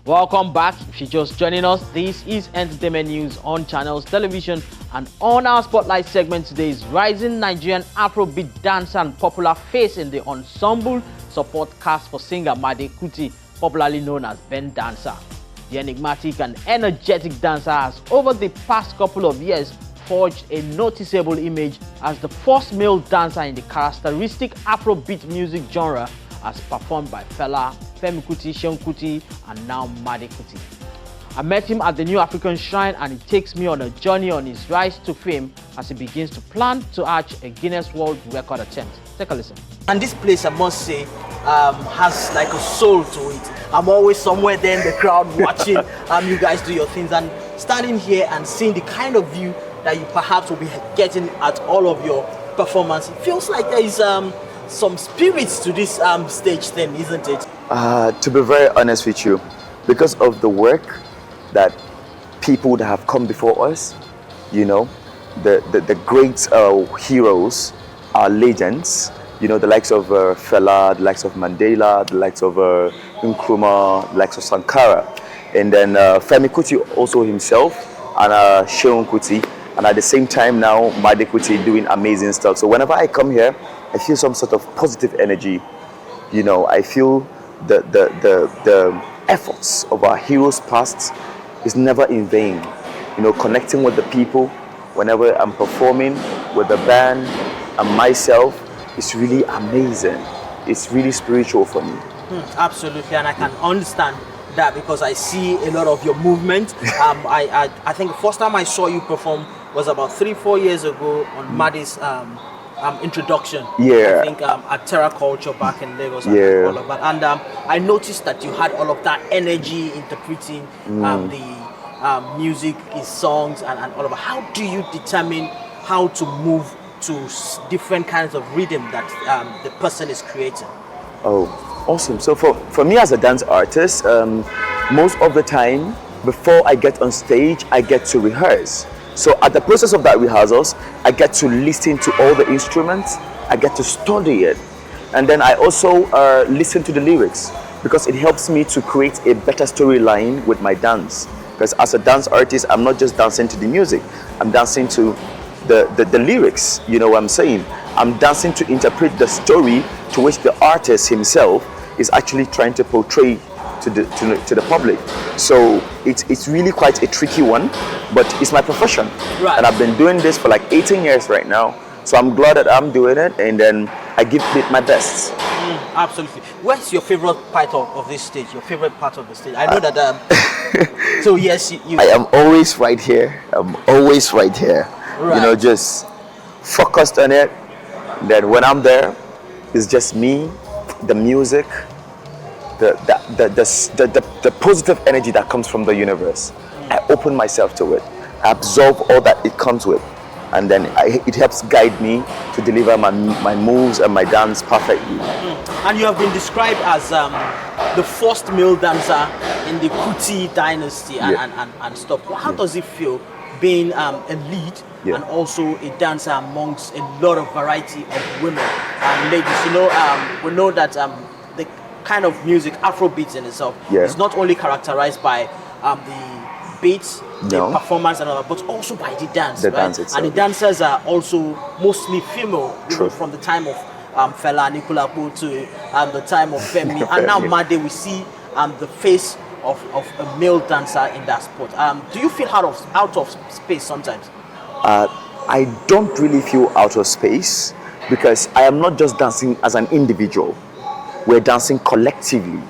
Welcome back. If you're just joining us, this is Entertainment News on Channels Television, and on our Spotlight segment today is rising Nigerian Afrobeat dancer and popular face in the ensemble support cast for singer Kuti, popularly known as Ben Dancer. The enigmatic and energetic dancer has over the past couple of years forged a noticeable image as the first male dancer in the characteristic Afrobeat music genre, as performed by Fela, Femi Kuti, Seun Kuti, and now Kuti. I met him at the New African Shrine, and he takes me on a journey on his rise to fame as he begins to plan to arch a Guinness World Record attempt. Take a listen. And this place, I must say, has like a soul to it. I'm always somewhere there in the crowd watching you guys do your things, and standing here and seeing the kind of view that you perhaps will be getting at all of your performance. It feels like there is some spirits to this stage thing, isn't it? To be very honest with you, because of the work that people that have come before us, you know, the great heroes are legends, you know, the likes of Fela, the likes of Mandela, the likes of Nkrumah, the likes of Sankara, and then Femi Kuti also himself, and Seun Kuti, and at the same time now Kuti doing amazing stuff. So whenever I come here, I feel some sort of positive energy. You know, I feel the efforts of our heroes past is never in vain. You know, connecting with the people whenever I'm performing with the band and myself is really amazing. It's really spiritual for me. Absolutely, and I can understand that because I see a lot of your movement. I think the first time I saw you perform was about 3-4 years ago on Maddie's introduction. Yeah. I think at Terra Culture back in Lagos. Yeah. And all of that. And I noticed that you had all of that energy interpreting the music, his songs, and all of that. How do you determine how to move to different kinds of rhythm that the person is creating? Oh, awesome. So for me as a dance artist, most of the time before I get on stage, I get to rehearse. So at the process of that rehearsals, I get to listen to all the instruments, I get to study it. And then I also listen to the lyrics, because it helps me to create a better storyline with my dance. Because as a dance artist, I'm not just dancing to the music, I'm dancing to the lyrics, you know what I'm saying? I'm dancing to interpret the story to which the artist himself is actually trying to portray to the public. So it's really quite a tricky one, but it's my profession. Right. And I've been doing this for like 18 years right now. So I'm glad that I'm doing it, and then I give it my best. Absolutely. What's your favorite part of this stage? Your favorite part of the stage? I know that. So yes, you. I am always right here. I'm always right here. Right. You know, just focused on it. Then when I'm there, it's just me, the music, the positive energy that comes from the universe. I open myself to it. I absorb all that it comes with, and then it helps guide me to deliver my moves and my dance perfectly. And you have been described as the first male dancer in the Kuti dynasty and stuff. How does it feel being a lead and also a dancer amongst a lot of variety of women and ladies? You know, we know that the kind of music, Afrobeat in itself, is not only characterized by the beats, the performance and all that, but also by the dance. Dance itself. And the dancers are also mostly female, even from the time of Fela Anikulapo to the time of Femi. And now Made, we see the face of a male dancer in that sport. Do you feel out of space sometimes? I don't really feel out of space, because I am not just dancing as an individual. We're dancing collectively.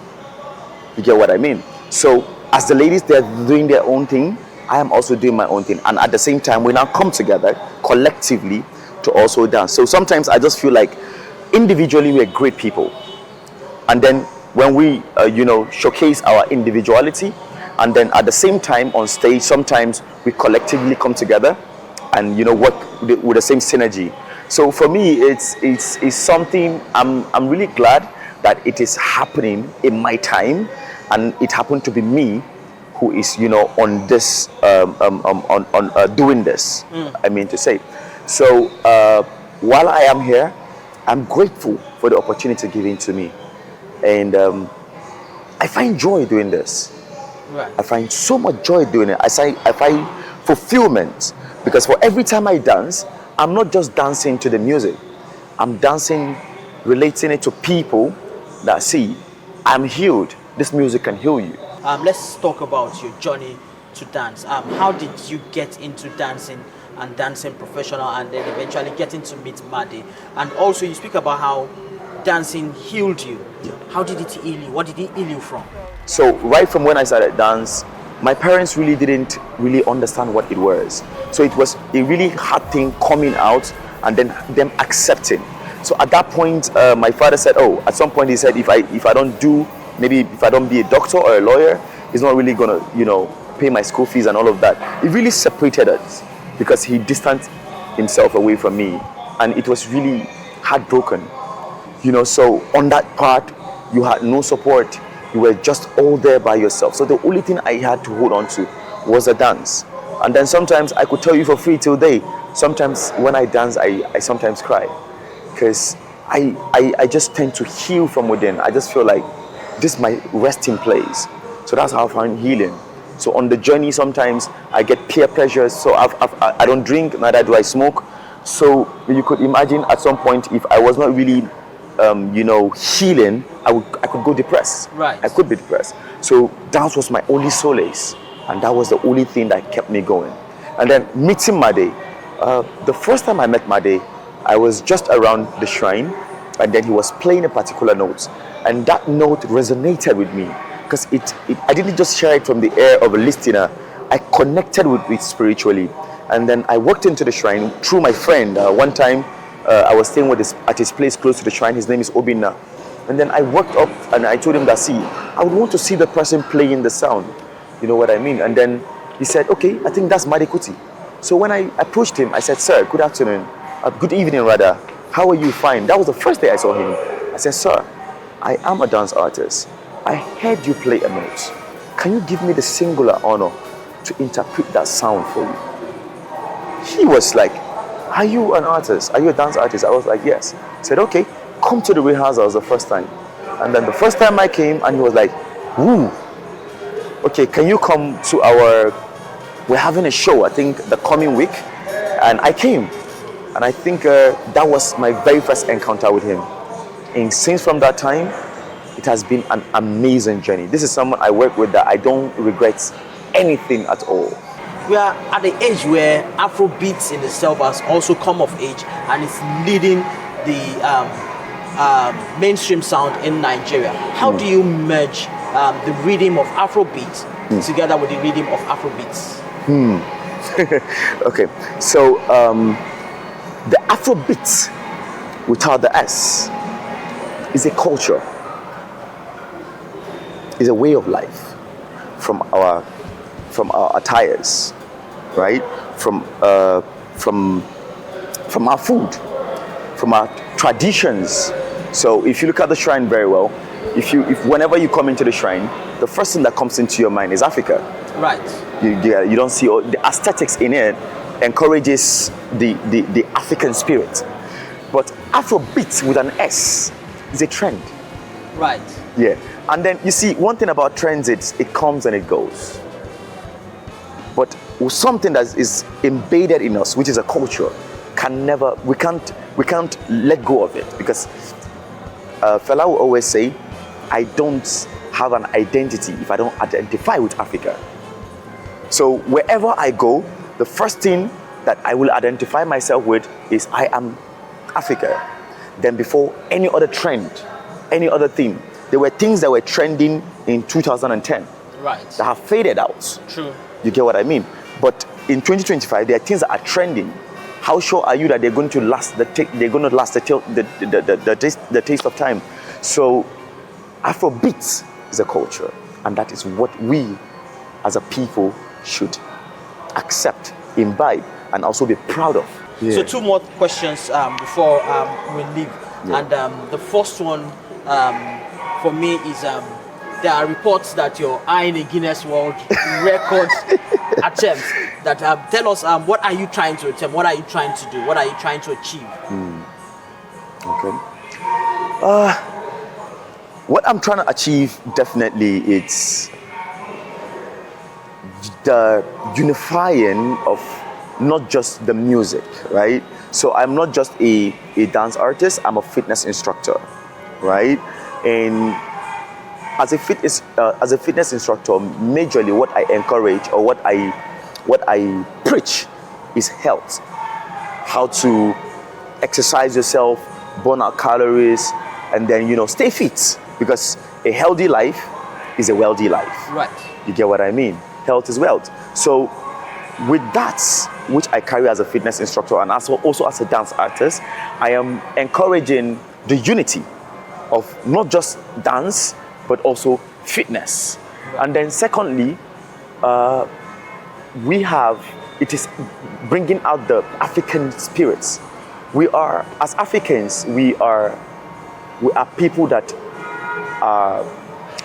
You get what I mean? So as the ladies, they're doing their own thing, I am also doing my own thing. And at the same time, we now come together collectively to also dance. So sometimes I just feel like individually we're great people. And then when we, showcase our individuality, and then at the same time on stage, sometimes we collectively come together and, work with the same synergy. So for me, it's something I'm really glad that it is happening in my time, and it happened to be me who is, on this, doing this. I mean to say. So while I am here, I'm grateful for the opportunity given to me, and I find joy doing this. Right. I find so much joy doing it. I find fulfillment, because for every time I dance, I'm not just dancing to the music. I'm dancing, relating it to people that see, I'm healed. This music can heal you. Let's talk about your journey to dance. How did you get into dancing and dancing professional, and then eventually getting to meet Made? And also, you speak about how dancing healed you. How did it heal you? What did it heal you from? So right from when I started dance, my parents really didn't really understand what it was. So it was a really hard thing coming out and then them accepting. So at that point, my father said, "Oh," at some point he said, if I don't do, maybe if I don't be a doctor or a lawyer, he's not really gonna, pay my school fees and all of that. It really separated us because he distanced himself away from me, and it was really heartbroken. So on that part, you had no support. You were just all there by yourself. So the only thing I had to hold on to was a dance. And then sometimes I could tell you for free till day. Sometimes when I dance, I sometimes cry, because I just tend to heal from within. I just feel like this is my resting place. So that's how I find healing. So on the journey, sometimes I get peer pressure. So I don't drink, neither do I smoke. So you could imagine at some point, if I was not really healing, I could go depressed. Right. I could be depressed. So dance was my only solace, and that was the only thing that kept me going. And then meeting Made, the first time I met Made, I was just around the shrine, and then he was playing a particular note, and that note resonated with me, because I didn't just share it from the air of a listener. I connected with it spiritually, and then I walked into the shrine through my friend. One time, I was staying at his place close to the shrine. His name is Obinna. And then I walked up and I told him that, see, I would want to see the person playing the sound. You know what I mean? And then he said, okay, I think that's Made Kuti. So when I approached him, I said, sir, good afternoon. Good evening, rather. How are you? Fine. That was the first day I saw him. I said, sir, I am a dance artist. I heard you play a note. Can you give me the singular honor to interpret that sound for you? He was like, are you an artist? Are you a dance artist? I was like, yes. He said, okay, come to the rehearsals the first time. And then the first time I came, and he was like, woo, okay, can you come to we're having a show, I think the coming week. And I came. And I think that was my very first encounter with him. And since from that time, it has been an amazing journey. This is someone I work with that I don't regret anything at all. We are at the age where Afrobeat in itself has also come of age and is leading the mainstream sound in Nigeria. How do you merge the rhythm of Afrobeat together with the rhythm of Afrobeats? Okay, so the Afrobeat without the S is a culture, is a way of life, from our attires, right? From our food, from our traditions. So if you look at the shrine very well, if whenever you come into the shrine, the first thing that comes into your mind is Africa. Right. You don't see all the aesthetics in it encourages the African spirit. But Afrobeat with an S is a trend. Right. Yeah. And then you see, one thing about trends, it comes and it goes. But something that is embedded in us, which is a culture, we can't let go of it, because Fela will always say, I don't have an identity if I don't identify with Africa. So wherever I go, the first thing that I will identify myself with is I am Africa. Then before any other trend, any other thing, there were things that were trending in 2010 right. that have faded out. True. You get what I mean? But in 2025, there are things that are trending. How sure are you that they're going to last the taste of time? So Afrobeat is a culture, and that is what we as a people should accept, imbibe, and also be proud of. Yeah. So 2 more questions before we leave. Yeah. And the first one for me is there are reports that you're eyeing a Guinness World Record attempt. That tell us what are you trying to attempt? What are you trying to do? What are you trying to achieve? Okay. What I'm trying to achieve, definitely, it's the unifying of not just the music, right? So I'm not just a dance artist, I'm a fitness instructor, right? And as a fitness instructor, majorly what I encourage or what I preach is health. How to exercise yourself, burn out calories, and then stay fit, because a healthy life is a wealthy life. Right. You get what I mean? Health is wealth. So with that, which I carry as a fitness instructor and also as a dance artist, I am encouraging the unity of not just dance, but also fitness. Right. And then secondly, it is bringing out the African spirits. As Africans, we are people that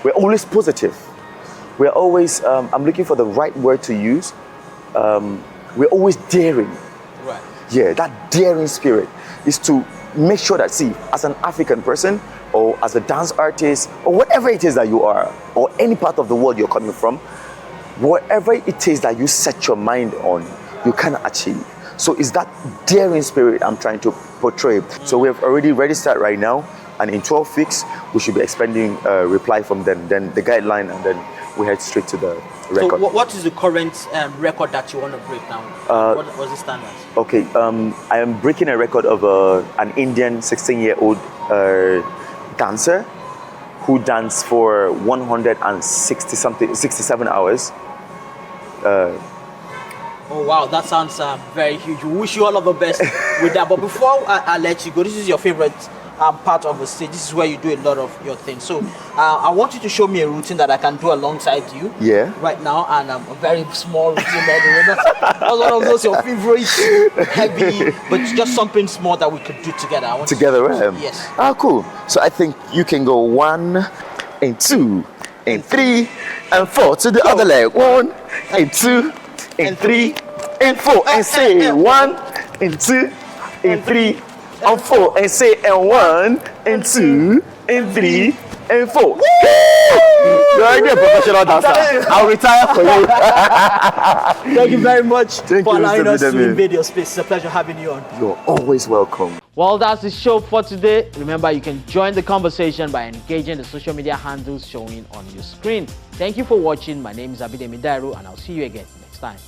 we're always positive. We're always, I'm looking for the right word to use. We're always daring. Right. Yeah, that daring spirit is to make sure that, see, as an African person, or as a dance artist, or whatever it is that you are, or any part of the world you're coming from, whatever it is that you set your mind on, you can achieve. So it's that daring spirit I'm trying to portray. So we have already registered right now, and in 12 weeks, we should be expecting a reply from them, then the guideline, and then we head straight to the record. So what is the current record that you want to break now? What was the standard? Okay, I am breaking a record of an Indian 16-year-old dancer who danced for 167 hours. Oh wow, that sounds very huge. We wish you all of the best with that. But before I let you go, this is your favorite part of the stage. This is where you do a lot of your things. So I want you to show me a routine that I can do alongside you. Yeah. Right now, and a very small routine. That's one of those your favorite heavy, but just something small that we could do together. Together, right? Yes. Cool. So I think you can go 1 and 2 and 3 and 4 to the other leg. 1 and 2 and 3 and 4 and say 1 and 2 and 3 and 4 and say and 1 and 2 and 3 and 4. You're already a professional dancer. I'll retire for you. Thank you very much for allowing us to Mr. invade your space. It's a pleasure having you on. You're always welcome. Well, that's the show for today. Remember, you can join the conversation by engaging the social media handles showing on your screen. Thank you for watching. My name is Abidemi Dairu, and I'll see you again next time.